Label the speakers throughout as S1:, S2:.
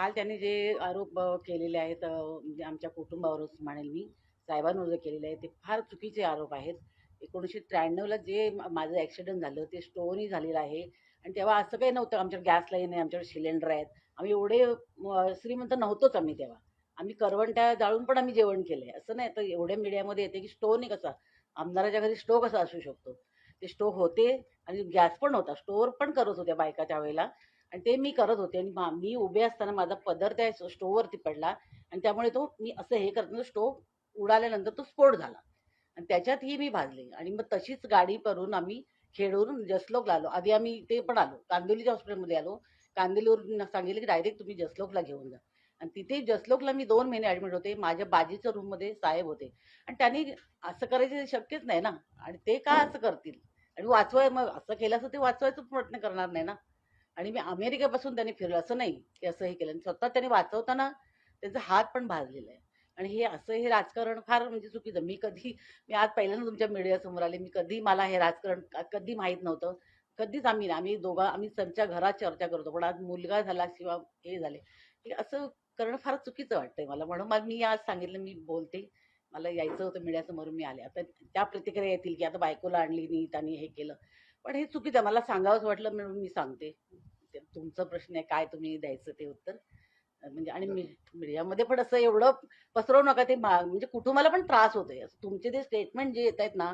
S1: काल त्यांनी जे आरोप केलेले आहेत म्हणजे आमच्या कुटुंबावरच म्हणेल मी, साहेबांवर जे केलेले आहेत ते फार चुकीचे आरोप आहेत. 1993ला जे माझं ॲक्सिडेंट झालं ते स्टोनही झालेलं आहे आणि तेव्हा असं काही नव्हतं आमच्याकडे गॅस लाईन आहे, आमच्याकडे सिलेंडर आहेत. आम्ही एवढे श्रीमंत नव्हतोच आम्ही तेव्हा. आम्ही करवंट्या जाळून पण आम्ही जेवण केलंय. असं नाही तर एवढ्या मीडियामध्ये येते की स्टोव नाही कसा, आमदाराच्या घरी स्टोव कसा असू शकतो. ते स्टोव होते आणि गॅस पण होता. स्टोअर पण करत होत्या बायका त्यावेळेला आणि ते मी करत होते आणि मी उभे असताना माझा पदर त्या स्टोववरती पडला आणि त्यामुळे तो मी असं हे करताना स्टोव उडाल्यानंतर तो स्फोट झाला आणि त्याच्यातही मी भाजले आणि मग तशीच गाडी करून आम्ही खेडून जसलोकला आलो. आधी आम्ही ते पण आलो, कांदिवलीच्या हॉस्पिटलमध्ये आलो. कांदिवलीवरून सांगितलं की डायरेक्ट तुम्ही जसलोकला घेऊन जा आणि तिथे जसलोकला मी 2 महिने ॲडमिट होते. माझ्या बाजीच्या रूममध्ये साहेब होते आणि त्यांनी असं करायचं शक्यच नाही ना आणि ते का असं करतील आणि मग असं केलं असं ते वाचवायचा प्रयत्न करणार नाही ना. आणि मी अमेरिकेपासून त्यांनी फिरलं असं नाही की असं हे केलं आणि स्वतः त्यांनी वाचवताना त्यांचा हात पण भाजलेला आहे आणि हे राजकारण फार म्हणजे चुकीचं. मी आज पहिल्यांदा तुमच्या मीडियासमोर आले. मी कधी मला हे राजकारण कधी माहीत नव्हतं. कधीच आम्ही त्यांच्या घरात चर्चा करतो. पण आज मुलगा झाला किंवा हे झाले, हे असं करणं फार चुकीचं वाटतंय मला. म्हणून मग मी आज सांगितलं मी बोलते. मला यायचं होतं मीडियासमोर मी आले. आता त्या प्रतिक्रिया येतील की आता बायकोला आणली नीट आणि हे केलं. पण हे चुकीचं आहे. मला सांगावंच वाटलं म्हणून मी सांगते. ते तुमचा प्रश्न आहे काय तुम्ही द्यायचं ते उत्तर. म्हणजे आणि मीडियामध्ये पण असं एवढं पसरवू नका ते म्हणजे कुटुंबाला पण त्रास होतोय. असं तुमचे ते स्टेटमेंट जे येत आहेत ना,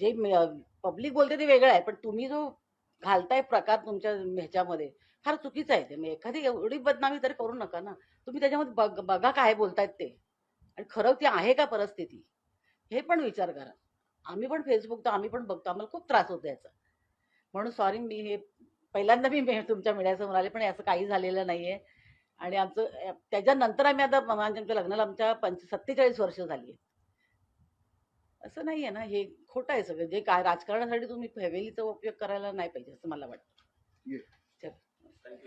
S1: जे पब्लिक बोलते ते वेगळं आहे. पण तुम्ही जो घालताय प्रकार तुमच्या ह्याच्यामध्ये फार चुकीचं आहे ते. मग एखादी एवढी बदनामी तरी करू नका ना. तुम्ही त्याच्यामध्ये बघा काय बोलतायत ते आणि खरं ती आहे का परिस्थिती हे पण विचार करा. आम्ही पण फेसबुक तर आम्ही पण बघतो. आम्हाला खूप त्रास होतो याचा. म्हणून सॉरी मी हे पहिल्यांदा तुमच्या मीडियासमोर आले पण असं काही झालेलं नाहीये आणि त्याच्यानंतर आम्ही आता आमच्या लग्नाला 47 वर्ष झाली आहे. असं नाहीये ना, हे खोटं आहे सगळं. जे काय राजकारणासाठी तुम्ही फॅमिलीचा उपयोग करायला नाही पाहिजे असं मला वाटतं. चल.